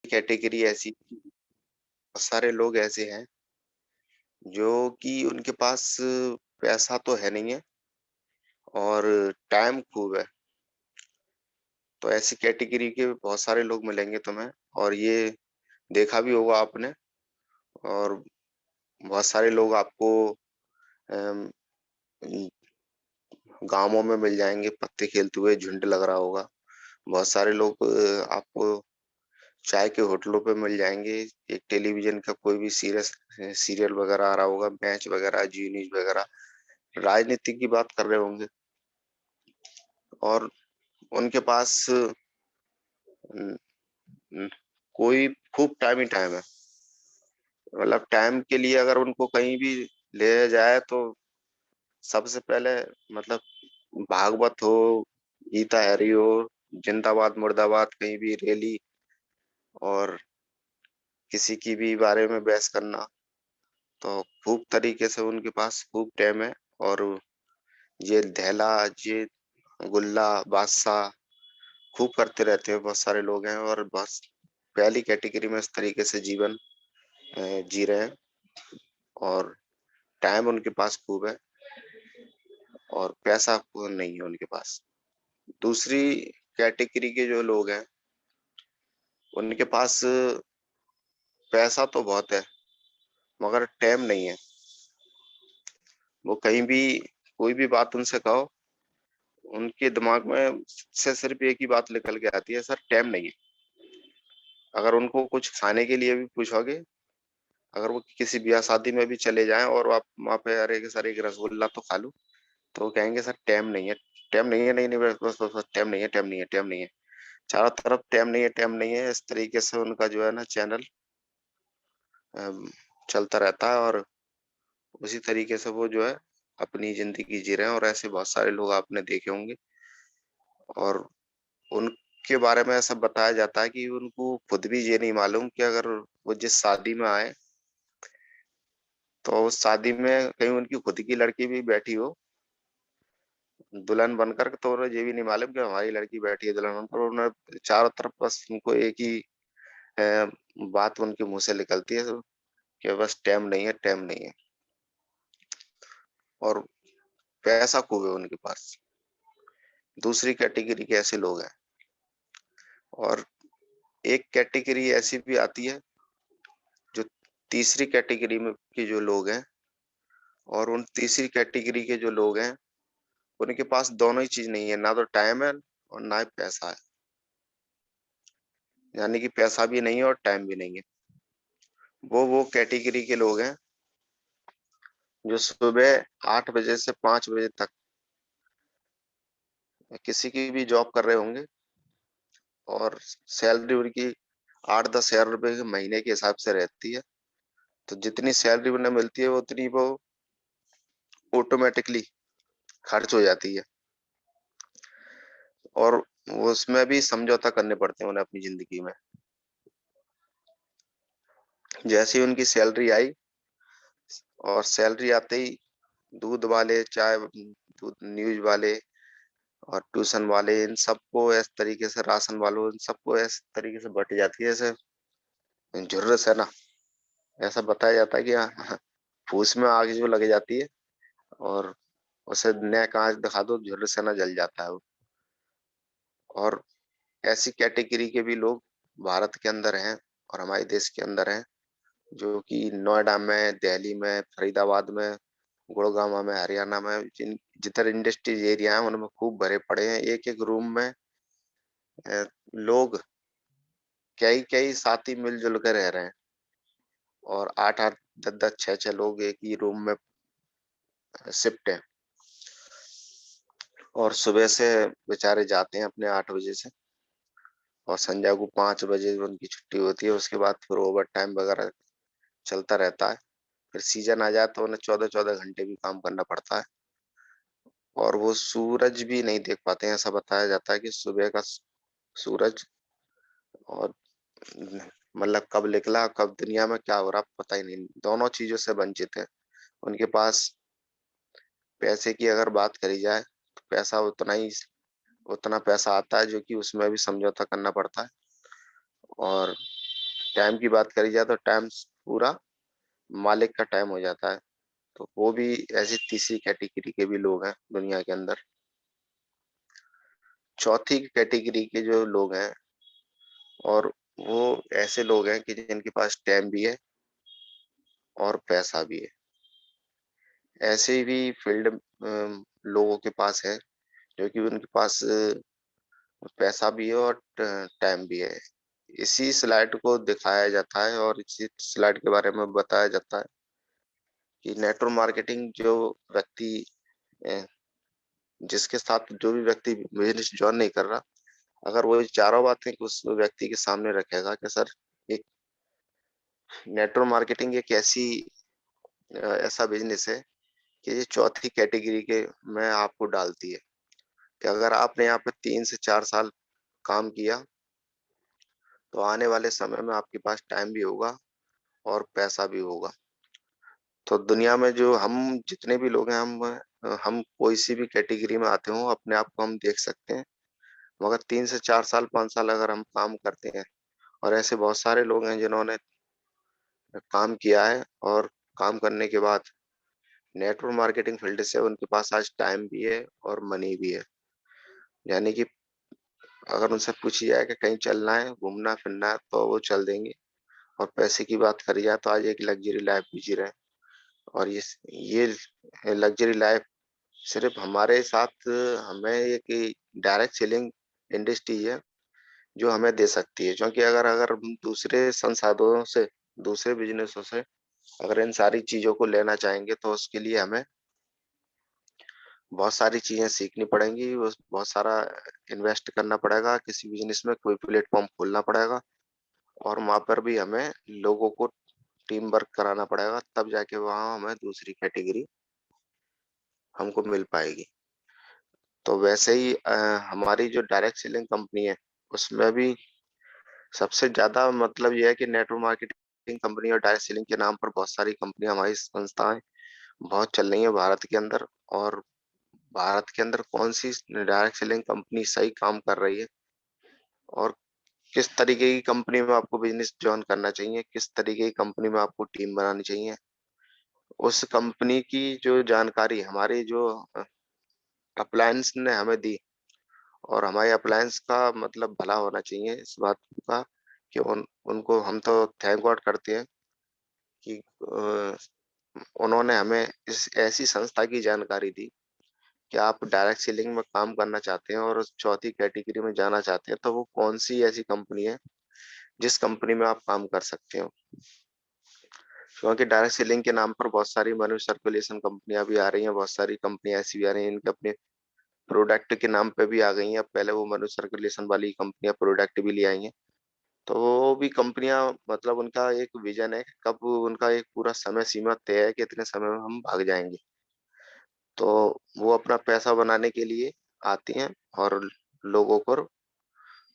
Category ऐसी बहुत सारे लोग ऐसे हैं जो कि उनके पास पैसा तो है नहीं है और टाइम खूब है। तो ऐसी कैटेगरी के बहुत सारे लोग मिलेंगे तुम्हें और ये देखा भी होगा आपने और बहुत सारे लोग आपको अम, गाँवों में मिल जाएँगे, पत्ते खेलते हुए झुंड लग रहा होगा। बहुत सारे लोग आपको चाय के होटलों पे मिल जाएँगे। एक टेलीविज़न का कोई भी सीरियल वगैरह आ रहा होगा, मैच वगैरह, जी न्यूज़ वगैरह, राजनीति की बात कर रहे होंगे और उनके पास उम उम, कोई खूब टाइम ही टाइम है। मतलब टाइम के लिए अगर उनको कहीं भी ले जाए तो सबसे पहले मतलब भागवत हो, गीता हरी हो, जिंदाबाद मुर्दाबाद कहीं भी रैली और किसी की भी बारे में बहस करना, तो खूब तरीके से उनके पास खूब टाइम है और ये धैला, ये गुल्ला, बादशाह खूब करते रहते हैं, बहुत सारे लोग हैं और बस पहली कैटेगरी में इस तरीके से जीवन जी रहे हैं और टाइम उनके पास खूब है और पैसा नहीं है उनके पास। दूसरी कैटेगरी के जो लोग हैं, उनके पास पैसा तो बहुत है, मगर टाइम नहीं है। वो कहीं भी कोई भी बात उनसे कहो, उनके दिमाग में से सिर्फ एक ही बात निकल के आती है, सर टाइम नहीं है। अगर उनको कुछ खाने के लिए भी पूछोगे, अगर वो किसी ब्याह-शादी में भी चले जाएँ और आप वहाँ पे अरे सर एक रसगुल्ला तो खा लूँ, तो वो कहेंगे सर टाइम नहीं है, टाइम नहीं है, नहीं, नहीं बस टाइम नहीं है, टाइम नहीं है, टाइम नहीं है। चारों तरफ टाइम नहीं है, इस तरीके से उनका जो है ना चैनल अम, चलता रहता है और उसी तरीके से वो जो है अपनी ज़िंदगी जी रहे हैं और ऐसे बहुत सारे लोग आपने देखे होंगे और उनके बारे में ऐसा बताया जाता है कि उनको खुद भी ये नहीं मालूम कि अगर वो जिस शादी में आए, तो उस शादी में कहीं उनकी खुद की लड़की भी बैठी हो, दुल्हन बनकर तो उन्हें ये भी नहीं मालूम कि हमारी लड़की बैठी है दुल्हन बनकर। उन्हें चारों तरफ बस उनको एक ही अ, बात उनके मुँह से निकलती है कि बस टाइम नहीं है, टाइम नहीं है और पैसा खूब है उनके पास। दूसरी कैटेगरी के ऐसे लोग हैं और एक कैटेगरी ऐसी भी आती है जो तीसरी कैटेगरी में के जो लोग हैं और उन तीसरी कैटेगरी के जो लोग हैं, उनके पास दोनों ही चीज़ नहीं है, ना तो टाइम है और ना ही पैसा है। यानी कि पैसा भी नहीं है और टाइम भी नहीं है। वो कैटेगरी के लोग हैं जो सुबह 8 बजे से 5 बजे तक किसी की भी जॉब कर रहे होंगे और सैलरी उनकी 8-10 हज़ार रुपए के महीने के हिसाब से रहती है। तो जितनी सैलरी उन्हें मिलती है, उतनी वो ऑटोमैटिकली खर्च हो जाती है और उसमें भी समझौता करने पड़ते हैं उन्हें अपनी ज़िंदगी में। जैसे ही उनकी सैलरी आई और सैलरी आते ही दूध वाले, दूध न्यूज़ वाले और ट्यूशन वाले इन सबको इस तरीके से राशन वालों इन सबको इस तरीके से बँट जाती है जैसे झुर्र से ना ऐसा बताया जाता है कि हाँ, फूस में आग जो लग जाती है और उसे नेक आँच दिखा दो झुर्र से ना जल जाता है वो। और ऐसी कैटेगरी के भी लोग भारत के अंदर हैं और हमारे देश के अंदर हैं, जो कि नोएडा में, दिल्ली में, फरीदाबाद में, गुड़गाँव में, हरियाणा में जिधर इंडस्ट्रीज़ एरिया है उनमें खूब भरे पड़े हैं। एक-एक रूम में लोग कई-कई साथी मिल-जुल के रह रहे हैं और 8-8, 10-10, 6-6 लोग एक ही रूम में शिफ्ट हैं और सुबह से बेचारे जाते हैं अपने 8 बजे से और संध्या को 5 बजे उनकी छुट्टी होती है। उसके बाद फिर ओवरटाइम वगैरह चलता रहता है। फिर सीज़न आ जाए तो उन्हें 14-14 घंटे भी काम करना पड़ता है और वो सूरज भी नहीं देख पाते हैं। ऐसा बताया जाता है कि सुबह का सूरज और मतलब कब निकला, कब दुनिया में क्या हो रहा पता ही नहीं। दोनों चीज़ों से वंचित हैं। उनके पास पैसे की अगर बात करी जाए, तो पैसा उतना पैसा आता है जो कि उसमें भी समझौता करना पड़ता है और टाइम की बात करी जाए तो टाइम पूरा मालिक का टाइम हो जाता है। तो वो भी ऐसी तीसरी कैटेगरी के भी लोग हैं दुनिया के अंदर। चौथी कैटेगरी के जो लोग हैं, और वो ऐसे लोग हैं कि जिनके पास टाइम भी है और पैसा भी है। ऐसे भी फील्ड लोगों के पास है जो कि उनके पास पैसा भी है और टाइम भी है। इसी स्लाइड को दिखाया जाता है और इसी स्लाइड के बारे में बताया जाता है कि नेटवर्क मार्केटिंग जो व्यक्ति अ, जिसके साथ जो भी व्यक्ति बिजनेस जॉइन नहीं कर रहा, अगर वो ये चारों बातें उस व्यक्ति के सामने रखेगा कि सर, एक नेटवर्क मार्केटिंग एक ऐसा बिजनेस है कि ये चौथी कैटेगरी के में आपको डालती है कि अगर आपने यहाँ पे 3 से 4 साल काम किया, तो आने वाले समय में आपके पास टाइम भी होगा और पैसा भी होगा। तो दुनिया में जो हम जितने भी लोग हैं, हम कोई सी भी कैटेगरी में आते हों, अपने आप को हम देख सकते हैं। मगर 3 से 4 साल, 5 साल अगर हम काम करते हैं, और ऐसे बहुत सारे लोग हैं जिन्होंने काम किया है और काम करने के बाद नेटवर्क मार्केटिंग फील्ड से उनके पास आज टाइम भी है और मनी भी है। यानी कि अगर उनसे पूछी जाए कि कहीं चलना है, घूमना-फिरना है, तो वो चल देंगे। और पैसे की बात करी जाए तो आज एक लग्ज़री लाइफ़ भी जी रहे हैं। और ये लग्ज़री लाइफ़ सिर्फ़ हमारे साथ हमें एक डायरेक्ट सेलिंग इंडस्ट्री है जो हमें दे सकती है। क्योंकि अगर अगर हम दूसरे संसाधनों से, दूसरे बिज़नेसों से अगर इन सारी चीज़ों को लेना चाहेंगे, तो उसके लिए हमें बहुत सारी चीज़ें सीखनी पड़ेंगी, उस बहुत सारा इन्वेस्ट करना पड़ेगा, किसी बिज़नेस में कोई प्लेटफ़ॉर्म खोलना पड़ेगा, और वहाँ पर भी हमें लोगों को टीम वर्क कराना पड़ेगा, तब जाके वहाँ हमें दूसरी कैटेगरी हमको मिल पाएगी। तो वैसे ही हमारी जो डायरेक्ट सेलिंग कंपनी है, उसमें भी सबसे ज़्यादा मतलब ये है कि नेटवर्क मार्केटिंग कंपनी और डायरेक्ट सेलिंग के नाम पर बहुत सारी कंपनियाँ, हमारी संस्थाएँ बहुत चल रही हैं भारत के अंदर। और भारत के अंदर कौन-सी डायरेक्ट सेलिंग कंपनी सही काम कर रही है और किस तरीके की कंपनी में आपको बिज़नेस जॉइन करना चाहिए, किस तरीके की कंपनी में आपको टीम बनानी चाहिए, उस कंपनी की जो जानकारी हमारी जो अ, अपलायंस ने हमें दी, और हमारे अप्लायंस का मतलब भला होना चाहिए इस बात का कि उनको हम तो थैंक गॉड करते हैं कि उन्होंने हमें इस ऐसी संस्था की जानकारी दी कि आप डायरेक्ट सेलिंग में काम करना चाहते हैं और उस चौथी कैटेगरी में जाना चाहते हैं, तो वो कौन-सी ऐसी कंपनी है, जिस कंपनी में आप काम कर सकते हो। क्योंकि डायरेक्ट सेलिंग के नाम पर बहुत सारी मनी सर्कुलेशन कंपनियाँ भी आ रही हैं, बहुत सारी कंपनियाँ ऐसी भी आ रही हैं, इनके अपने प्रोडक्ट के नाम पे भी आ गई हैं। अब पहले वो मनी सर्कुलेशन वाली कंपनियाँ प्रोडक्ट भी ले आई हैं। तो वो भी कंपनियाँ मतलब उनका एक विज़न है, कब उनका एक पूरा समय सीमा तय है कि इतने समय में हम भाग जाएँगे। तो वो अपना पैसा बनाने के लिए आती हैं और लोगों को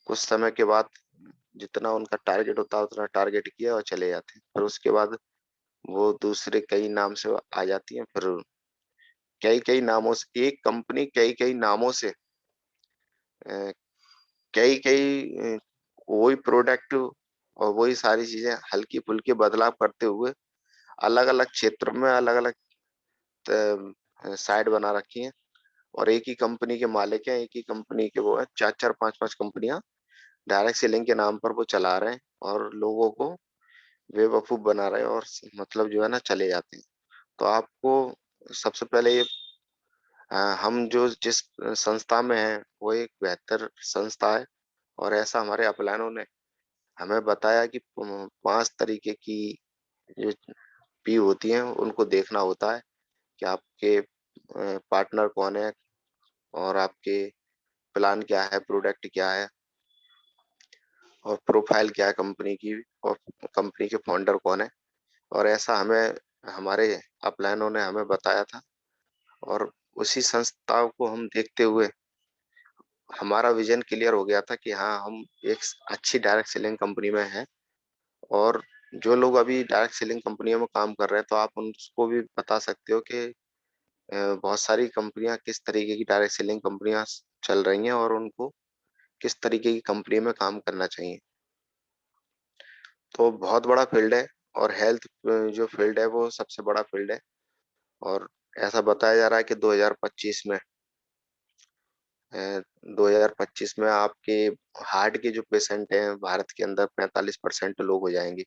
कुछ समय के बाद जितना उनका टारगेट होता है, उतना टारगेट किया और चले जाते हैं। फिर उसके बाद वो दूसरे कई नाम से आ जाती हैं, फिर कई-कई नामों से एक कंपनी कई-कई नामों से अ, कई-कई वही प्रोडक्ट और वही सारी चीज़ें हल्की-फुल्की बदलाव करते हुए अलग-अलग क्षेत्र में अलग-अलग साइट बना रखी हैं, और एक ही कंपनी के मालिक हैं, एक ही कंपनी के वो हैं, 4-4 5-5 कंपनियाँ डायरेक्ट सेलिंग के नाम पर वो चला रहे हैं और लोगों को बेवकूफ़ बना रहे हैं और मतलब जो है ना चले जाते हैं। तो आपको सबसे पहले ये हम जो जिस संस्था में हैं, वो एक बेहतर संस्था है, और ऐसा हमारे अपलायनों ने हमें बताया कि 5 तरीके की जो पी होती हैं, उनको देखना होता है कि आपके पार्टनर कौन है और आपके प्लान क्या है, प्रोडक्ट क्या है और प्रोफाइल क्या है कंपनी की, और कंपनी के फाउंडर कौन है। और ऐसा हमें हमारे अपलायनों ने हमें बताया था, और उसी संस्थाओं को हम देखते हुए हमारा विज़न क्लियर हो गया था कि हाँ, हम एक अच्छी डायरेक्ट सेलिंग कंपनी में हैं। और जो लोग अभी डायरेक्ट सेलिंग कंपनियों में काम कर रहे हैं, तो आप उनको भी बता सकते हो कि बहुत सारी कंपनियाँ किस तरीके की डायरेक्ट सेलिंग कंपनियाँ चल रही हैं और उनको किस तरीके की कंपनी में काम करना चाहिए। तो बहुत बड़ा फील्ड है और हेल्थ जो फील्ड है वो सबसे बड़ा फील्ड है। और ऐसा बताया जा रहा है कि 2025 में 2025 में आपके हार्ट के जो पेशेंट हैं भारत के अंदर 45% लोग हो जाएंगे।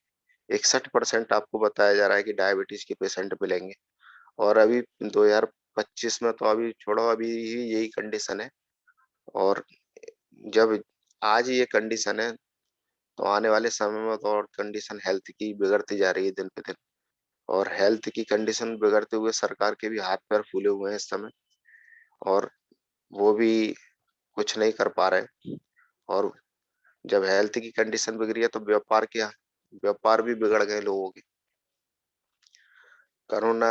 61% आपको बताया जा रहा है कि डायबिटीज के पेशेंट मिलेंगे। और अभी 2025 में तो अभी छोड़ो, अभी ही यही कंडीशन है। और जब आज ये कंडीशन है तो आने वाले समय में तो और कंडीशन हेल्थ की बिगड़ती जा रही है दिन पे दिन। और हेल्थ की कंडीशन बिगड़ते हुए सरकार के भी हाथ पैर फूले हुए हैं इस समय। और वो भी कुछ नहीं कर पा रहे। और जब हेल्थ की कंडीशन बिगड़ी है तो व्यापार क्या, व्यापार भी बिगड़ गए लोगों के। कोरोना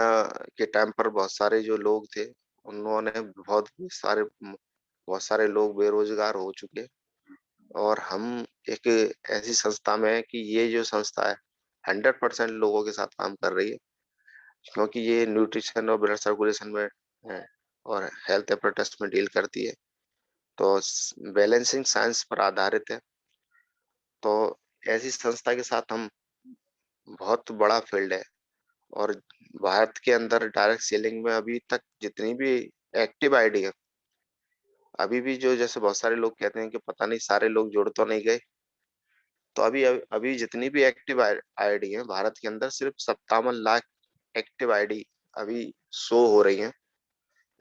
के टाइम पर बहुत सारे जो लोग थे उन्होंने बहुत सारे लोग बेरोजगार हो चुके। और हम एक ऐसी संस्था में है कि ये जो संस्था है 100% लोगों के साथ काम कर रही है, क्योंकि ये न्यूट्रिशन और ब्लड सर्कुलेशन में है और हेल्थ एपरेटस में डील करती है। तो बैलेंसिंग साइंस पर आधारित है। तो ऐसी संस्था के साथ हम, बहुत बड़ा फील्ड है। और भारत के अंदर डायरेक्ट सेलिंग में अभी तक जितनी भी एक्टिव आईडी है, अभी भी जो जैसे बहुत सारे लोग कहते हैं कि पता नहीं सारे लोग जुड़ तो नहीं गए। तो अभी अभी जितनी भी एक्टिव आईडी है भारत के अंदर, सिर्फ 57 लाख एक्टिव आईडी अभी शो हो रही है।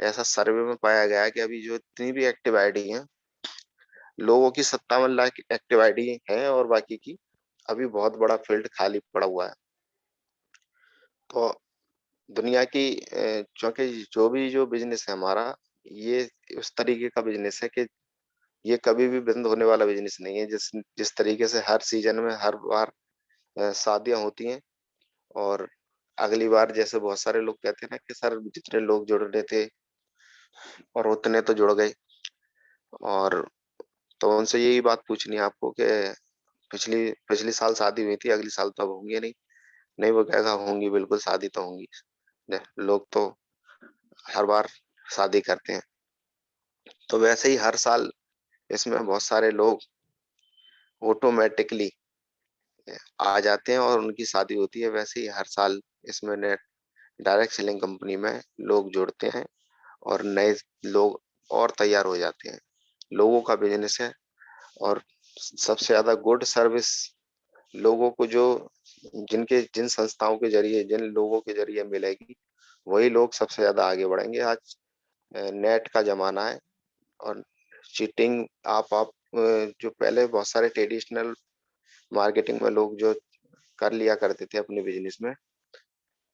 ऐसा सर्वे में पाया गया है कि अभी जो इतनी भी एक्टिव आईडी है, लोगों की 57 लाख एक्टिव आईडी है और बाकी की अभी बहुत बड़ा फील्ड खाली पड़ा हुआ है। तो दुनिया की क्योंकि जो बिजनेस है हमारा, ये उस तरीके का बिजनेस है कि ये कभी भी बंद होने वाला बिजनेस नहीं है। जिस जिस तरीके से हर सीजन में हर बार शादियां होती हैं। और अगली बार जैसे बहुत सारे लोग कहते हैं ना कि सर जितने लोग जुड़ रहे थे और उतने तो जुड़ गए। और तो उनसे यही बात पूछनी है आपको कि पिछली पिछली साल शादी हुई थी, अगली साल तो अब होंगी नहीं। नहीं, वो कहेगा होंगी, बिल्कुल शादी तो होंगी। लोग तो हर बार शादी करते हैं। तो वैसे ही हर साल इसमें बहुत सारे लोग ऑटोमेटिकली आ जाते हैं और उनकी शादी होती है। वैसे ही हर साल इसमें नेट डायरेक्ट सेलिंग कंपनी में लोग जुड़ते हैं और नए लोग और तैयार हो जाते हैं। लोगों का बिजनेस है। और सबसे ज्यादा गुड सर्विस लोगों को जो जिन संस्थाओं के जरिए, जिन लोगों के जरिए मिलेगी, वही लोग सबसे ज्यादा आगे बढ़ेंगे। आज नेट का जमाना है। और चीटिंग आप जो पहले बहुत सारे ट्रेडिशनल मार्केटिंग में लोग जो कर लिया करते थे अपने बिजनेस में,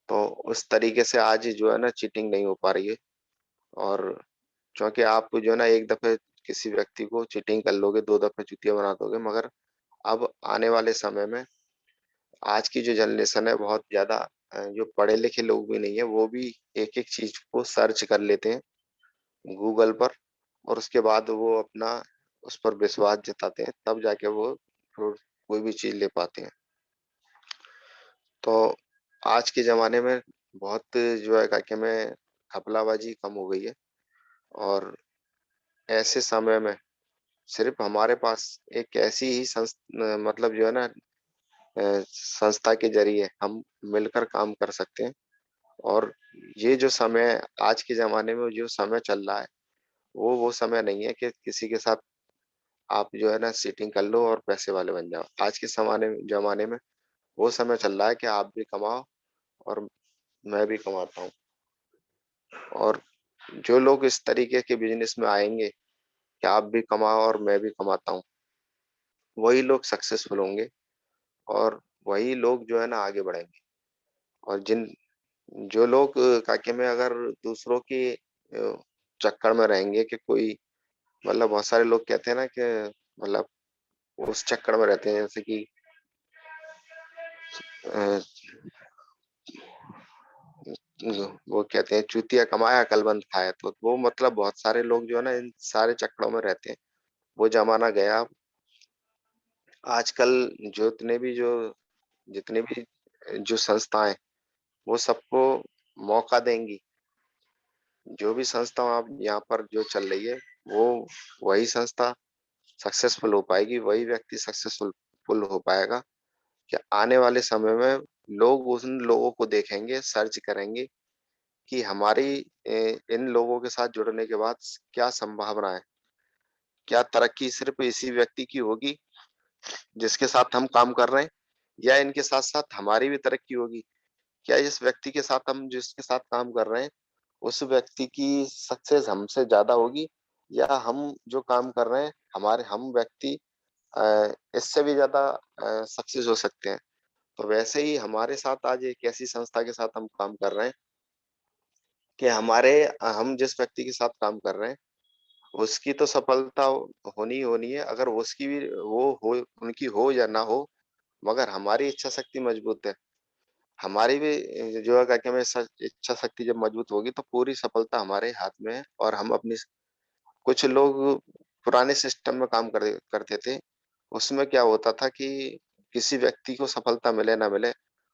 तो उस तरीके से आज जो है ना चीटिंग नहीं हो पा रही है। और क्योंकि आप जो है ना एक दफे किसी व्यक्ति को चीटिंग कर लोगे, दो दफे चुतिया बना दोगे, मगर अब आने वाले समय में आज की जो जनरेशन है बहुत ज्यादा जो पढ़े लिखे लोग भी नहीं है, वो भी एक एक चीज को सर्च कर लेते हैं गूगल पर। और उसके बाद वो अपना उस पर विश्वास जताते हैं, तब जाके वो कोई भी चीज ले पाते हैं। तो आज के जमाने में बहुत जो है कि में घपलाबाजी कम हो गई है। और ऐसे समय में सिर्फ हमारे पास एक ऐसी ही मतलब जो है ना संस्था के जरिए हम मिलकर काम कर सकते हैं। और ये जो समय आज के जमाने में जो समय चल रहा है, वो समय नहीं है कि किसी के साथ आप जो है ना सीटिंग कर लो और पैसे वाले बन जाओ। आज के जमाने में वो समय चल रहा है कि आप भी कमाओ और मैं भी कमाता हूँ। और जो लोग इस तरीके के बिजनेस में आएंगे कि आप भी कमाओ और मैं भी कमाता हूँ, वही लोग सक्सेसफुल होंगे। और वही लोग जो है ना आगे बढ़ेंगे। और जिन जो लोग काके में अगर दूसरों के चक्कर में रहेंगे कि कोई, मतलब बहुत सारे लोग कहते हैं ना कि मतलब उस चक्कर में रहते हैं, जैसे कि अ, वो कहते हैं चूतिया कमाया कल बंद खाया। तो वो मतलब बहुत सारे लोग जो है ना इन सारे चक्करों में रहते हैं। वो जमाना गया। आजकल जितने भी जो संस्थाएं, वो सबको मौका देंगी। जो भी संस्था आप यहाँ पर जो चल रही है, वो वही संस्था सक्सेसफुल हो पाएगी, वही व्यक्ति सक्सेसफुल हो पाएगा कि आने वाले समय में लोग उन लोगों को देखेंगे, सर्च करेंगे कि हमारी इन लोगों के साथ जुड़ने के बाद क्या संभावना है? क्या तरक्की सिर्फ़ इसी व्यक्ति की होगी जिसके साथ हम काम कर रहे हैं या इनके साथ-साथ हमारी भी तरक्की होगी? क्या इस व्यक्ति के साथ हम जिसके साथ काम कर रहे हैं, उस व्यक्ति की सक्सेस हमसे ज़्यादा होगी या हम जो काम कर रहे हैं, हम व्यक्ति इससे भी ज़्यादा सक्सेस हो सकते हैं? तो वैसे ही हमारे साथ आज एक ऐसी संस्था के साथ हम काम कर रहे हैं कि हम जिस व्यक्ति के साथ काम कर रहे हैं, उसकी तो सफलता होनी ही होनी है। अगर उसकी भी वो हो उनकी हो या ना हो, मगर हमारी इच्छा शक्ति मजबूत है। हमारी भी जो है क्या कि हमें इच्छा शक्ति जब मजबूत होगी तो पूरी सफलता हमारे हाथ में है और हम अपनी कुछ लोग पुराने सिस्टम में काम करते थे। उसमें क्या होता था कि किसी व्यक्ति को सफलता मिले ना मिले,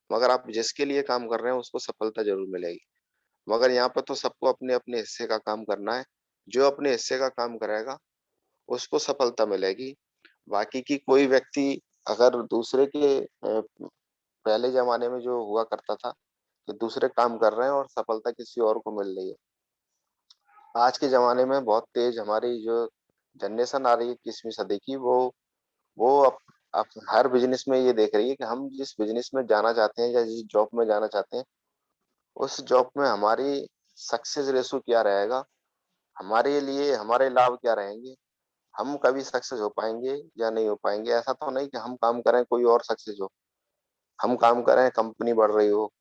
मगर आप जिसके लिए काम कर रहे हैं उसको सफलता ज़रूर मिलेगी। मगर यहाँ पे तो सबको अपने-अपने हिस्से का काम करना है। जो अपने हिस्से का काम करेगा, उसको सफलता मिलेगी। बाकी की कोई व्यक्ति अगर दूसरे के पहले ज़माने में जो हुआ करता था कि दूसरे काम कर रहे हैं और सफलता किसी और को मिल रही है। आज के ज़माने में बहुत तेज़ हमारी जो जनरेशन आ रही है 21वीं सदी की वो अब हर बिज़नेस में ये देख रही है कि हम जिस बिज़नेस में जाना चाहते हैं या जिस जॉब में जाना चाहते हैं, उस जॉब में हमारी सक्सेस रेशो क्या रहेगा? हमारे लिए हमारे लाभ क्या रहेंगे? हम कभी सक्सेस हो पाएँगे या नहीं हो पाएँगे? ऐसा तो नहीं कि हम काम करें कोई और सक्सेस हो। हम काम करें कंपनी बढ़ रही हो।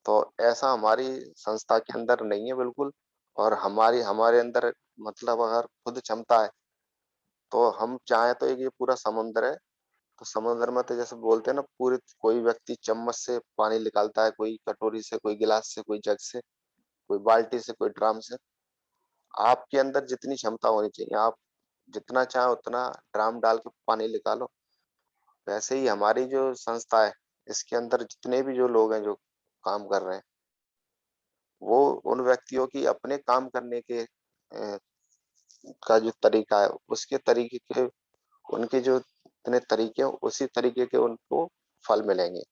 तो ऐसा हमारी संस्था के अंदर नहीं है बिल्कुल और हमारे अंदर मतलब अगर खुद क्षमता है, तो हम चाहें तो एक ये पूरा समुद्र है, तो समुद्र में तो जैसे बोलते हैं ना पूरे कोई व्यक्ति चम्मच से पानी निकालता है, कोई कटोरी से, कोई गिलास से, कोई जग से, कोई बाल्टी से, कोई ड्रम से। आपके अंदर जितनी क्षमता होनी चाहिए, आप जितना चाहें उतना ड्राम डाल के पानी निकालो। वैसे ही हमारी जो संस्था है, इसके अंदर जितने भी जो लोग हैं जो काम कर रहे हैं, वो उन व्यक्तियों की अपने काम करने के का जो तरीका है, उसके तरीके के उनके जो इतने तरीके हैं, उसी तरीके के उनको फल मिलेंगे।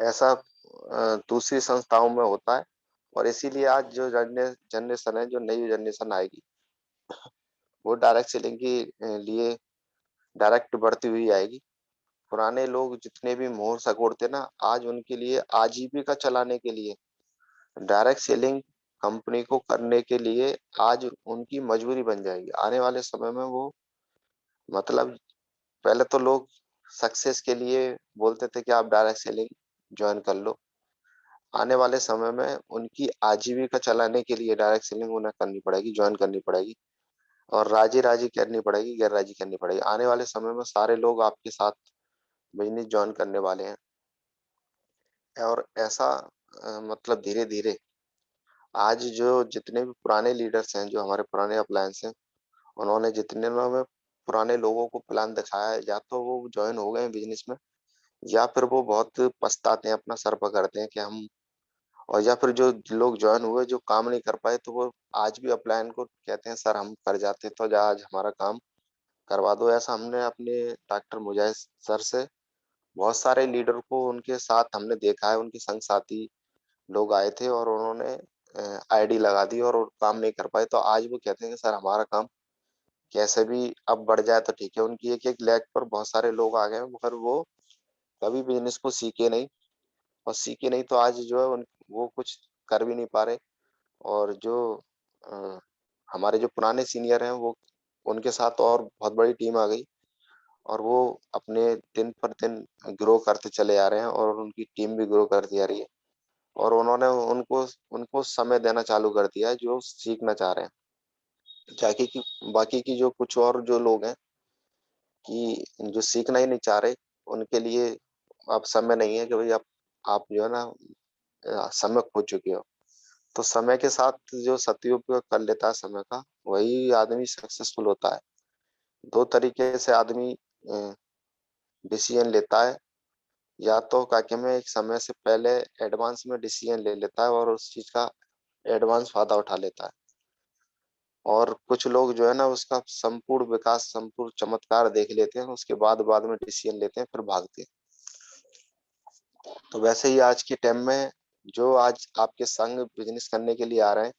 ऐसा दूसरी संस्थाओं में होता है और इसीलिए आज जो जनरेशन है, जो नई जनरेशन आएगी, वो डायरेक्ट सेलिंग के लिए डायरेक्ट बढ़ती हुई आएगी। पुराने लोग जितने भी मोह सिकोड़ते ना, आज उनके लिए आजीविका चलाने के लिए डायरेक्ट सेलिंग कंपनी को करने के लिए आज उनकी मजबूरी बन जाएगी। आने वाले समय में वो मतलब पहले तो लोग सक्सेस के लिए बोलते थे कि आप डायरेक्ट सेलिंग जॉइन कर लो। आने वाले समय में उनकी आजीविका चलाने के लिए डायरेक्ट सेलिंग उन्हें करनी पड़ेगी, जॉइन करनी पड़ेगी और राजी-राजी करनी पड़ेगी, गैर-राजी करनी पड़ेगी। आने वाले समय में सारे लोग आपके साथ बिज़नेस जॉइन करने वाले हैं और ऐसा मतलब धीरे-धीरे आज जो जितने भी पुराने लीडर्स हैं, जो हमारे पुराने अपलायंस हैं, उन्होंने जितने में पुराने लोगों को प्लान दिखाया है, या तो वो जॉइन हो गए हैं बिज़नेस में या फिर वो बहुत पछताते हैं, अपना सर पकड़ते हैं कि हम और या फिर जो लोग जॉइन हुए, जो काम नहीं कर पाए, तो वो आज भी अपलायन को कहते हैं, "सर हम कर जाते तो आज हमारा काम करवा दो।" ऐसा हमने अपने डॉक्टर मुजाहिद सर से बहुत सारे लीडर को उनके साथ हमने देखा है, उनके संग साथी लोग आए थे और उन्होंने आईडी लगा दी और वो काम नहीं कर पाए, तो आज वो कहते हैं कि सर हमारा काम कैसे भी अब बढ़ जाए तो ठीक है। उनकी एक-एक लैग पर बहुत सारे लोग आ गए हैं, मगर वो कभी बिज़नेस को सीखे नहीं और सीखे नहीं तो आज जो है उन वो कुछ कर भी नहीं पा रहे और जो अ, हमारे जो पुराने सीनियर हैं वो उनके साथ और बहुत बड़ी टीम आ गई और वो अपने दिन पर दिन ग्रो करते चले आ रहे हैं और उनकी टीम भी ग्रो करती आ रही है और उन्होंने उनको उनको समय देना चालू कर दिया है जो सीखना चाह रहे हैं। जाकि कि बाकी की जो कुछ और जो लोग हैं कि जो सीखना ही नहीं चाह रहे, उनके लिए अब समय नहीं है कि भई आप जो है ना समय खो चुके हो। तो समय के साथ जो सदुपयोग कर लेता है समय का, वही आदमी सक्सेसफुल होता है। 2 तरीके से आदमी अ, डिसीज़न लेता है, या तो क्या में एक समय से पहले एडवांस में डिसीज़न ले लेता है और उस चीज़ का एडवांस फ़ायदा उठा लेता है। और कुछ लोग जो है ना उसका संपूर्ण विकास, संपूर्ण चमत्कार देख लेते हैं, उसके बाद में डिसीजन लेते हैं, फिर भागते हैं। तो वैसे ही आज के टाइम में जो आज आपके संग बिज़नेस करने के लिए आ रहे हैं,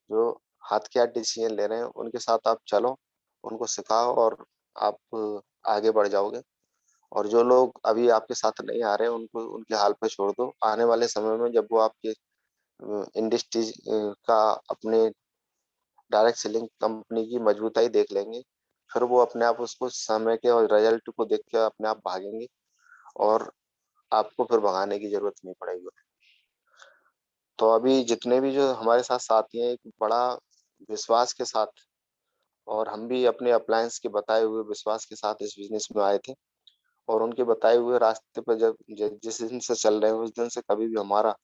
जो हाथ के हाथ डिसीजन ले रहे हैं, उनके साथ आप चलो, उनको सिखाओ और आप आगे बढ़ जाओगे। और जो लोग अभी आपके साथ नहीं आ रहे हैं, उनको उनके हाल पे छोड़ दो। आने वाले समय में जब वो आपके इंडस्ट्रीज का अपने डायरेक्ट सेलिंग कंपनी की मजबूताई देख लेंगे, फिर वो अपने आप उसको समय के और रिजल्ट को देख के अपने आप भागेंगे और आपको फिर भगाने की ज़रूरत नहीं पड़ेगी। तो अभी जितने भी जो हमारे साथ साथी हैं, एक बड़ा विश्वास के साथ और हम भी अपने अप्लायंस के बताए हुए विश्वास के साथ इस बिज़नेस में आए थे और उनके बताए हुए रास्ते पर जब ज जिस दिन से चल रहे हैं, उस दिन से कभी भी हमारा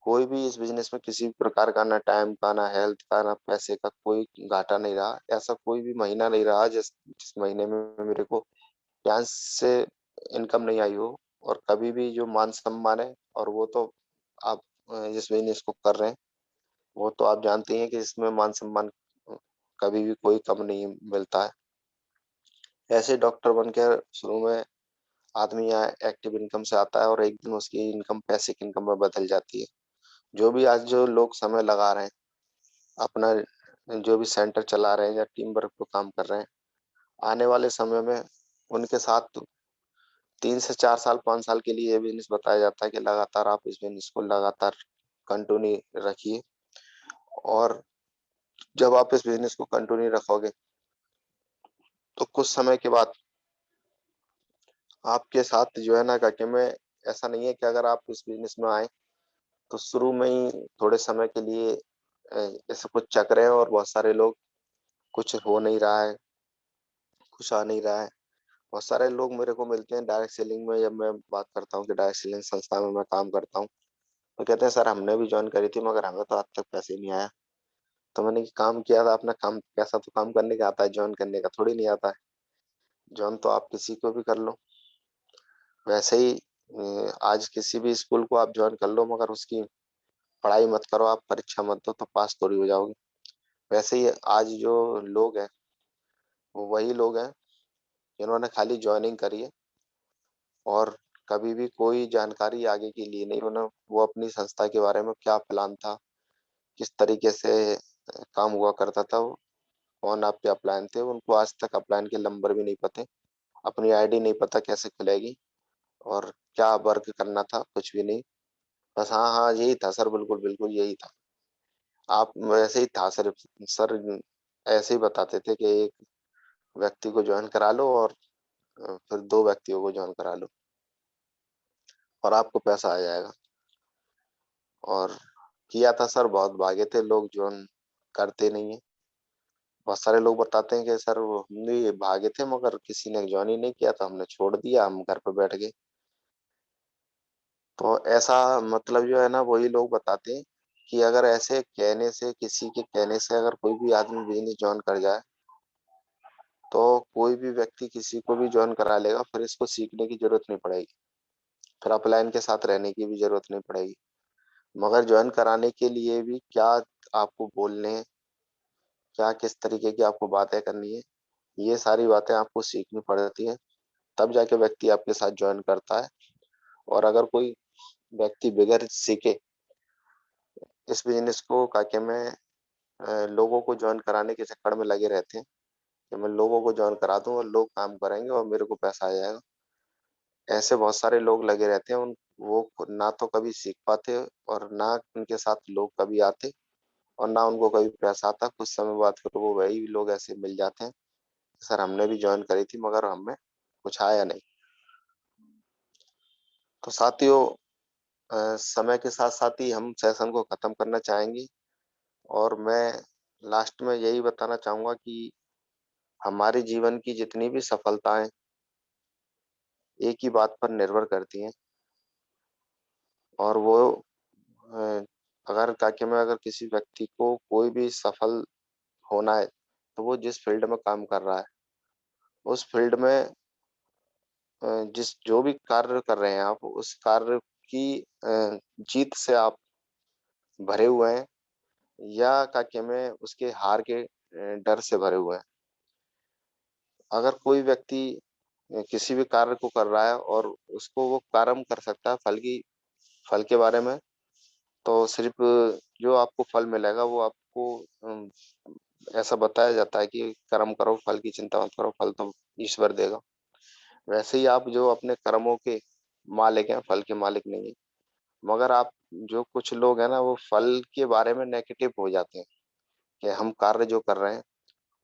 कोई भी इस बिज़नेस में किसी भी प्रकार का ना टाइम का, ना हेल्थ का, ना पैसे का कोई घाटा नहीं रहा। ऐसा कोई भी महीना नहीं रहा जिस महीने में मेरे को चांस से इनकम नहीं आई हो। और कभी भी जो मान-सम्मान है और वो तो आप जिस बिज़नेस को कर रहे हैं, वो तो आप जानते ही हैं कि इसमें मान-सम्मान कभी भी कोई कम नहीं मिलता है। ऐसे डॉक्टर बन के शुरू में आदमी यहाँ एक्टिव इनकम से आता है और एक दिन उसकी इनकम पैसिव इनकम में बदल जाती है। जो भी आज जो लोग समय लगा रहे हैं, अपना जो भी सेंटर चला रहे हैं या टीम वर्क पे काम कर रहे हैं, आने वाले समय में उनके साथ 3 से 4 साल, 5 साल के लिए ये बिज़नेस बताया जाता है कि लगातार आप इस बिज़नेस को लगातार कंटिन्यू रखिए। और जब आप इस बिज़नेस को कंटिन्यू रखोगे, तो कुछ समय के बाद आपके साथ जो है ना क्या कहते हैं, ऐसा नहीं है कि अगर आप इस बिज़नेस में आए, तो शुरू में ही थोड़े समय के लिए ऐसे कुछ चक रहे हैं और बहुत सारे लोग कुछ हो नहीं रहा है, कुछ आ नहीं रहा है। बहुत सारे लोग मेरे को मिलते हैं डायरेक्ट सेलिंग में, जब मैं बात करता हूँ कि डायरेक्ट सेलिंग संस्था में मैं काम करता हूँ, तो कहते हैं सर हमने भी जॉइन करी थी मगर हमें तो आज तक पैसे ही नहीं आया। तो मैंने कि काम किया था अपना काम, पैसा तो काम करने का आता है, जॉइन करने का थोड़ी नहीं आता है। जॉइन तो आप किसी को भी कर लो। वैसे ही आज किसी भी स्कूल को आप जॉइन कर लो मगर उसकी पढ़ाई मत करो, आप परीक्षा मत दो तो पास थोड़ी हो जाओगे। वैसे ही आज जो लोग हैं, वो वही लोग हैं जिन्होंने खाली जॉइनिंग करी है और कभी भी कोई जानकारी आगे के लिए नहीं। उन्हें वो अपनी संस्था के बारे में क्या प्लान था, किस तरीके से काम हुआ करता था, वो कौन आपके अपलाइन थे, उनको आज तक अपलाइन के नंबर भी नहीं पते, अपनी आईडी नहीं पता कैसे खुलेगी और क्या वर्क करना था, कुछ भी नहीं। बस हाँ, हाँ, यही था सर, बिल्कुल, बिल्कुल यही था। आप वैसे ही था सिर्फ सर, ऐसे ही बताते थे कि एक व्यक्ति को जॉइन करा लो और फिर 2 व्यक्तियों को जॉइन करा लो और आपको पैसा आ जाएगा। और किया था सर, बहुत भागे थे लोग, जॉइन करते नहीं हैं। बहुत सारे लोग बताते हैं कि सर वो हम भी भागे थे मगर किसी ने जॉइन ही नहीं किया तो हमने छोड़ दिया, हम घर पे बैठ गए। तो ऐसा मतलब जो है ना वही लोग बताते हैं कि अगर ऐसे कहने से, किसी के कहने से अगर कोई भी आदमी बिज़नेस जॉइन कर जाए, तो कोई भी व्यक्ति किसी को भी जॉइन करा लेगा, फिर इसको सीखने की ज़रूरत नहीं पड़ेगी। फिर अपलाइन के साथ रहने की भी ज़रूरत नहीं पड़ेगी। मगर जॉइन कराने के लिए भी क्या आपको बोलने हैं, क्या किस तरीके की आपको बातें करनी है, ये सारी बातें आपको सीखनी पड़ती हैं, तब जाके व्यक्ति आपके साथ जॉइन करता है। और अगर कोई व्यक्ति बगैर सीखे इस बिज़नेस को काके में लोगों को जॉइन कराने के चक्कर में लगे रहते हैं कि मैं लोगों को जॉइन करा दूँ और लोग काम करेंगे और मेरे को पैसा आ जाएगा। ऐसे बहुत सारे लोग लगे रहते हैं, उन वो ना तो कभी सीख पाते और ना उनके साथ लोग कभी आते और ना उनको कभी पैसा आता। कुछ समय बाद फिर वो वही लोग ऐसे मिल जाते हैं, सर हमने भी जॉइन करी थी मगर हमें कुछ आया नहीं। तो साथियों, समय के साथ-साथ ही हम सेशन को खत्म करना चाहेंगे और मैं लास्ट में यही बताना चाहूँगा कि हमारे जीवन की जितनी भी सफलताएँ एक ही बात पर निर्भर करती हैं और वो अ, अगर ताकि मैं अगर किसी व्यक्ति को कोई भी सफल होना है, तो वो जिस फ़ील्ड में काम कर रहा है, उस फ़ील्ड में जिस जो भी कार्य कर रहे हैं आप, उस कार्य की जीत से आप भरे हुए हैं या क्या कहते हैं उसके हार के डर से भरे हुए हैं। अगर कोई व्यक्ति किसी भी कार्य को कर रहा है और उसको वो कर्म कर सकता है फल के बारे में, तो सिर्फ जो आपको फल मिलेगा वो आपको ऐसा बताया जाता है कि कर्म करो, फल की चिंता मत करो, फल तो ईश्वर देगा। वैसे ही आप जो अपने कर्मों के मालिक हैं, फल के मालिक नहीं है। मगर आप जो कुछ लोग हैं ना, वो फल के बारे में नेगेटिव हो जाते हैं कि हम कार्य जो कर रहे हैं,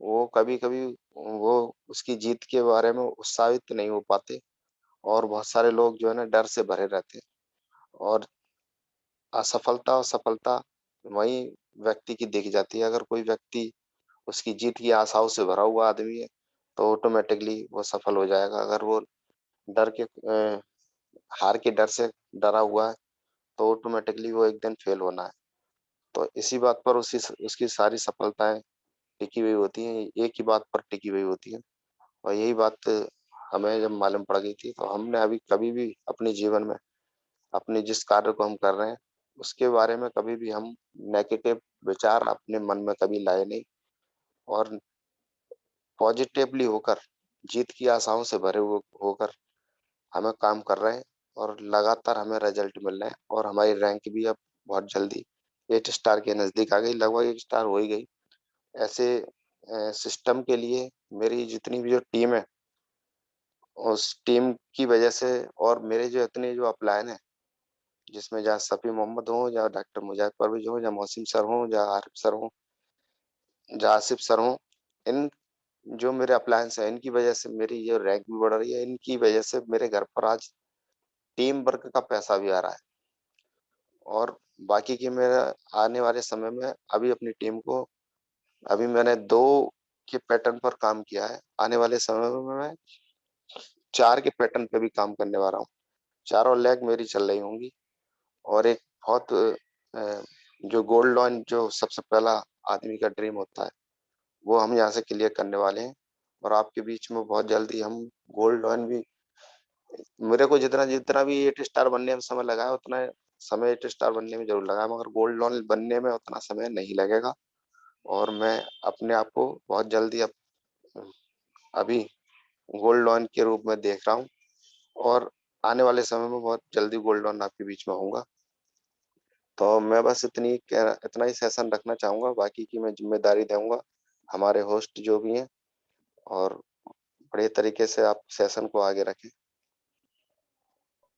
वो कभी-कभी वो उसकी जीत के बारे में उत्साहित नहीं हो पाते और बहुत सारे लोग जो है ना डर से भरे रहते हैं और असफलता और सफलता वहीं व्यक्ति की देखी जाती है। अगर कोई व्यक्ति उसकी जीत की आशाओं से भरा हुआ आदमी है, तो ऑटोमैटिकली वो सफल हो जाएगा। अगर वो डर के हार के डर से डरा हुआ है, तो ऑटोमैटिकली वो एक दिन फेल होना है। तो इसी बात पर उसकी सारी सफलताएँ टिकी हुई होती हैं, एक ही बात पर टिकी हुई होती हैं और यही बात हमें जब मालूम पड़ गई थी, तो हमने अभी कभी भी अपने जीवन में अपने जिस कार्य को हम कर रहे हैं, उसके बारे में कभी भी हम नेगेटिव विचार अपने मन में कभी लाए नहीं और पॉजिटिवली होकर, जीत की आशाओं से भरे होकर हमें काम कर रहे हैं और लगातार हमें रिजल्ट मिल रहे हैं और हमारी रैंक भी अब बहुत जल्दी 8 स्टार के नज़दीक आ गई, लगभग 1 स्टार हो ही गई। ऐसे सिस्टम के लिए मेरी जितनी भी जो टीम है, उस टीम की वजह से और मेरे जो इतने जो अपलायन हैं, जिसमें जहाँ शफ़ी मोहम्मद हों, जहाँ डॉक्टर मुजाहिद परवेज़ हों, जहाँ मोहसिन सर हों, जहाँ आरिफ सर हों, जहाँ आसिफ सर हों, इन जो मेरे अप्लायंस हैं, इनकी वजह से मेरी जो रैंक भी बढ़ रही है, इनकी वजह से मेरे घर पर आज टीम वर्क का पैसा भी आ रहा है और बाकी की मेरा आने वाले समय में अभी अपनी टीम को अभी मैंने 2 के पैटर्न पर काम किया है। आने वाले समय में मैं 4 के पैटर्न पे भी काम करने वाला हूँ। चारों लेग मेरी चल रही होंगी और एक बहुत जो गोल्ड लॉन जो सबसे पहला आदमी का ड्रीम होता है, वो हम यहाँ से क्लियर करने वाले हैं और आपके बीच में बहुत जल्दी हम गोल्ड लॉन भी मेरे को जितना जितना भी 8 स्टार बनने में समय लगा है, उतना समय 8 स्टार बनने में ज़रूर लगा है, मगर गोल्ड लॉन बनने में उतना समय नहीं लगेगा और मैं अपने आप को बहुत जल्दी अब अभी गोल्ड लॉन के रूप में देख रहा हूँ और आने वाले समय में बहुत जल्दी गोल्ड लॉन आपके बीच में आऊँगा। तो मैं बस इतना ही सेशन रखना चाहूँगा, बाकी की मैं ज़िम्मेदारी दूँगा हमारे होस्ट जो भी हैं और बढ़िया तरीके से आप सेशन को आगे रखें।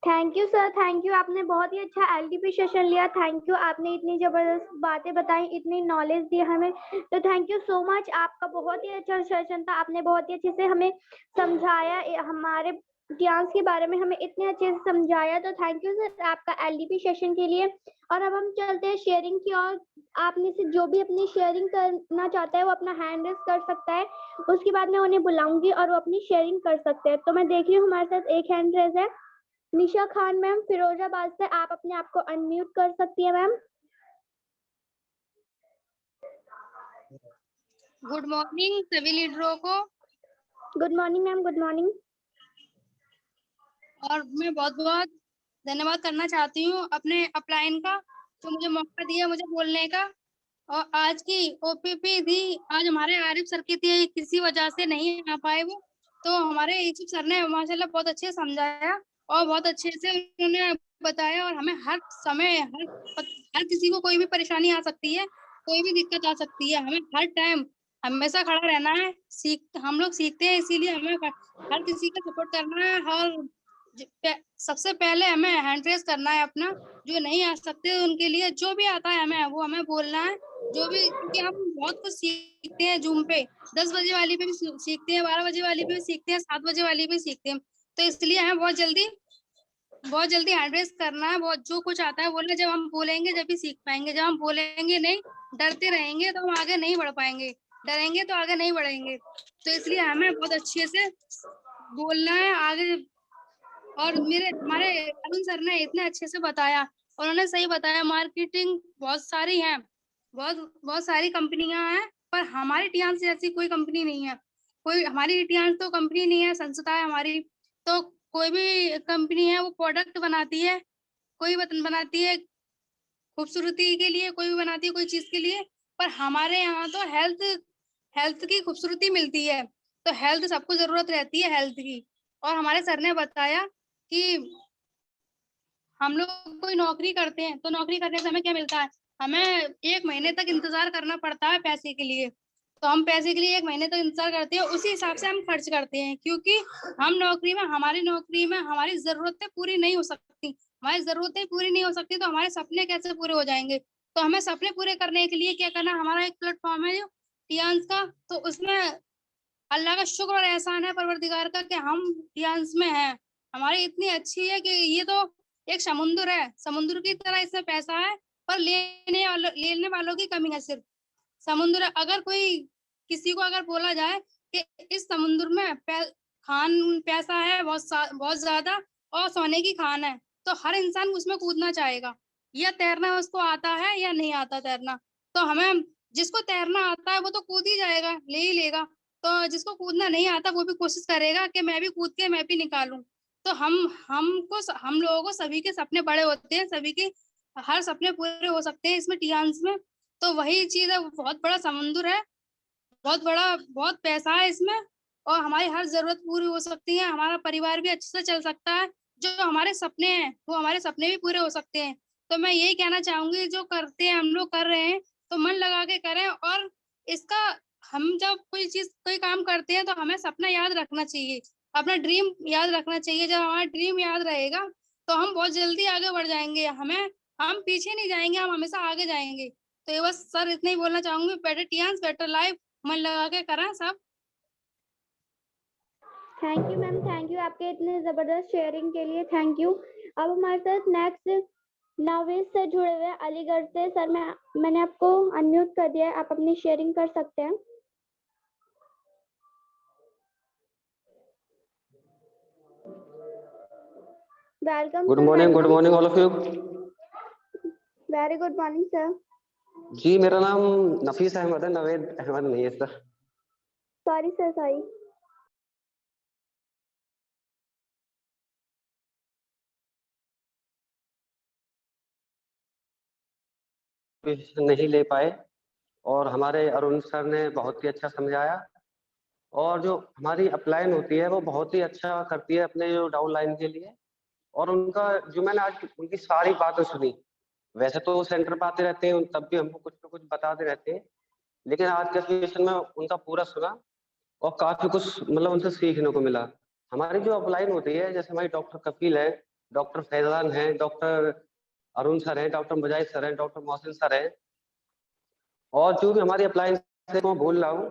Thank you sir, thank you. आपने बहुत ही अच्छा एलडीपी सेशन लिया। थैंक यू, आपने इतनी ज़बरदस्त बातें बताई, इतनी नॉलेज दी हमें, तो थैंक यू सो मच। आपका बहुत ही अच्छा सेशन था, आपने बहुत ही अच्छे से हमें समझाया, हमारे डांस के बारे में हमें इतने अच्छे से समझाया, तो थैंक यू सर आपका एलडीपी सेशन के लिए। और अब हम चलते हैं शेयरिंग की ओर। आप में से जो भी अपनी शेयरिंग करना चाहता है वो अपना हैंड रेज़ कर सकता है, उसके बाद मैं उन्हें बुलाऊंगी और वो अपनी शेयरिंग कर सकते हैं। तो मैं देख रही हूँ हमारे साथ एक हैंड रेज़ है, निशा खान मैम फिरोजाबाद से। आप अपने आप को अनम्यूट कर सकती है मैम। गुड मॉर्निंग सभी लीडरों को। Good morning ma'am, good morning. और मैं बहुत बहुत धन्यवाद करना चाहती हूँ अपने अपलाइन का, जो मुझे मौका दिया मुझे बोलने का। और आज की ओपीपी थी, आज हमारे आरिफ सर की थी, किसी वजह से नहीं आ पाए वो, तो हमारे यूसुफ सर ने माशाल्लाह बहुत अच्छे से समझाया और बहुत अच्छे से उन्होंने बताया। और हमें हर समय हर किसी को कोई भी परेशानी आ सकती है, कोई भी दिक्कत आ सकती है, हमें हर टाइम हमेशा खड़ा रहना है। हम लोग सीखते हैं, इसीलिए हमें हर किसी का सपोर्ट करना है। सबसे पहले हमें हैंड रेस करना है अपना, जो नहीं आ सकते उनके लिए, जो भी आता है हमें वो हमें बोलना है। जो भी, क्योंकि हम बहुत कुछ सीखते हैं जूम पे, 10 बजे वाली पे भी सीखते हैं, 12 बजे वाली पे भी सीखते हैं, 7 बजे वाली पे सीखते हैं। तो इसलिए हमें बहुत जल्दी हैंड रेस करना है। बहुत जो कुछ आता है बोलना, जब हम बोलेंगे जब भी सीख पाएंगे। जब हम बोलेंगे नहीं, डरते रहेंगे, तो हम आगे नहीं बढ़ पाएंगे। डरेंगे तो आगे नहीं बढ़ेंगे। तो इसलिए हमें बहुत अच्छे से बोलना है आगे। और हमारे अरुण सर ने इतने अच्छे से बताया, उन्होंने सही बताया। मार्केटिंग बहुत सारी है, बहुत सारी कंपनियां हैं, पर हमारी टियान से ऐसी कोई कंपनी नहीं है। कोई हमारी टियान तो कंपनी नहीं है, संस्था है हमारी। तो कोई भी कंपनी है वो प्रोडक्ट बनाती है, कोई बनाती है खूबसूरती के लिए, कोई भी बनाती है कोई चीज के लिए। पर हमारे यहाँ तो हेल्थ की खूबसूरती मिलती है। तो हेल्थ सबको ज़रूरत रहती है हेल्थ की। और हमारे सर ने बताया कि हम लोग कोई नौकरी करते हैं, तो नौकरी करने से हमें क्या मिलता है? हमें 1 महीने तक इंतज़ार करना पड़ता है पैसे के लिए। तो हम पैसे के लिए 1 महीने तक इंतज़ार करते हैं, उसी हिसाब से हम खर्च करते हैं, क्योंकि हमारी नौकरी में हमारी ज़रूरतें पूरी नहीं हो सकती। हमारी ज़रूरतें पूरी नहीं हो सकती, तो हमारे सपने कैसे पूरे हो जाएँगे? तो हमें सपने पूरे करने के लिए क्या करना है, हमारा एक प्लेटफ़ॉर्म है जो टियान्स का, तो उसमें अल्लाह का शुक्र और एहसान है परवरदिगार का कि हम टियान्स में हैं। हमारी इतनी अच्छी है कि ये तो एक समुंदर है, समुद्र की तरह इसमें पैसा है, पर लेने वालों की कमी है सिर्फ़। समुद्र अगर कोई किसी को अगर बोला जाए कि इस समुद्र में पैसा है बहुत ज़्यादा और सोने की खान है, तो हर इंसान उसमें कूदना चाहेगा। या तैरना उसको आता है या नहीं आता तैरना। तो हमें जिसको तैरना आता है वो तो कूद ही जाएगा, ले ही लेगा। तो जिसको कूदना नहीं आता वो भी कोशिश करेगा कि मैं भी कूद के मैं भी निकालूँ। तो हम लोगों को सभी के सपने बड़े होते हैं, सभी के हर सपने पूरे हो सकते हैं इसमें टियान्स में। तो वही चीज़ है, वो बहुत बड़ा समुंदर है, बहुत पैसा है इसमें और हमारी हर ज़रूरत पूरी हो सकती है, हमारा परिवार भी अच्छे से चल सकता है। जो हमारे सपने हैं, वो हमारे सपने भी पूरे हो सकते हैं। तो मैं यही कहना चाहूँगी जो करते हैं, हम लोग कर रहे हैं, तो मन लगा के करें और इसका हम जब कोई काम करते हैं, तो हमें सपना याद रखना चाहिए, अपना ड्रीम याद रखना चाहिए। जब हमारा ड्रीम याद रहेगा, तो हम बहुत जल्दी आगे बढ़ जाएँगे। हम पीछे नहीं जाएँगे, हम हमेशा आगे जाएँगे। तो ये बस सर इतना ही बोलना चाहूँगी, बेटर टियान्स बेटर लाइफ, मन लगा के करें सब। Thank you ma'am, thank you आपके इतने ज़बरदस्त शेयरिंग के लिए, थैंक यू। अब हमारे साथ नेक्स्ट नावेद सर जुड़े हुए हैं अलीगढ़ से। सर मैंने आपको अनम्यूट कर दिया है, आप अपनी शेयरिंग कर सकते हैं। Welcome good sir, morning welcome. All of you. Very good morning sir. जी मेरा नाम नफीस अहमद है, नवेद अहमद नहीं है सर। Sorry sir, sorry. नहीं ले पाए और हमारे अरुण सर ने बहुत ही अच्छा समझाया और जो हमारी अपलाइन होती है वो बहुत ही अच्छा करती है अपने जो डाउन लाइन के लिए। और उनका जो मैंने आज उनकी सारी बातें सुनी, वैसे तो वो सेंटर पे आते रहते हैं तब भी हमको कुछ ना कुछ बताते रहते हैं, लेकिन आज के सेशन में उनका पूरा सुना और काफी कुछ मतलब उनसे सीखने को मिला। हमारी जो अपलाइन होती है, जैसे हमारी डॉक्टर कपिल है, डॉक्टर फैजान है, डॉक्टर अरुण सर है, डॉक्टर मुजाहिद सर है, डॉक्टर मोहसिन सर है, और जो भी हमारी अपलाइन से मैं बोल रहा हूँ